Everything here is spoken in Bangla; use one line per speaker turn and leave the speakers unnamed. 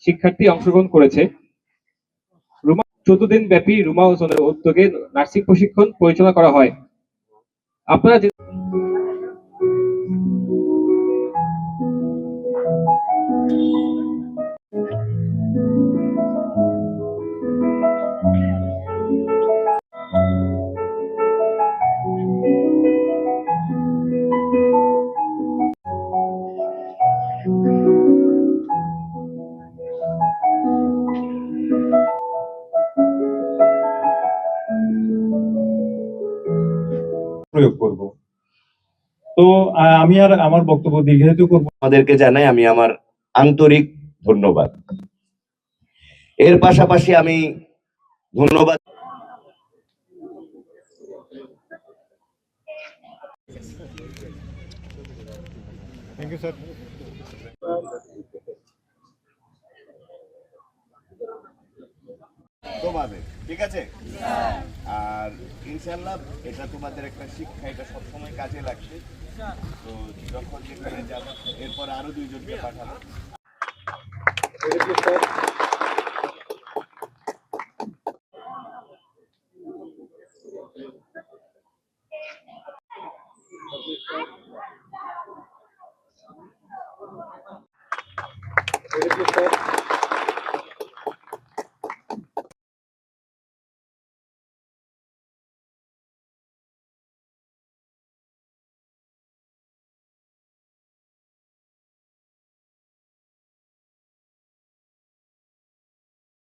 শিক্ষার্থী অংশগ্রহণ করেছে। 14 দিন ব্যাপী রুমা হোসেনের উদ্যোগে নার্সিং প্রশিক্ষণ পরিচালনা করা হয়। আপনারা
প্রয়োগ করব। তো আমি আর আমার বক্তব্য দীর্ঘায়িত করব।
আমাদেরকে জানাই আমি আমার আন্তরিক ধন্যবাদ। এর পাশাপাশি আমি ধন্যবাদ
থ্যাংক ইউ স্যার।
তোমাদের ঠিক আছে, আর ইনশাআল্লাহ এটা তোমাদের একটা শিক্ষা, এটা সবসময় কাজে লাগছে। তো যখন যেখানে যাবো এরপর আরো 2 জনকে পাঠাবো।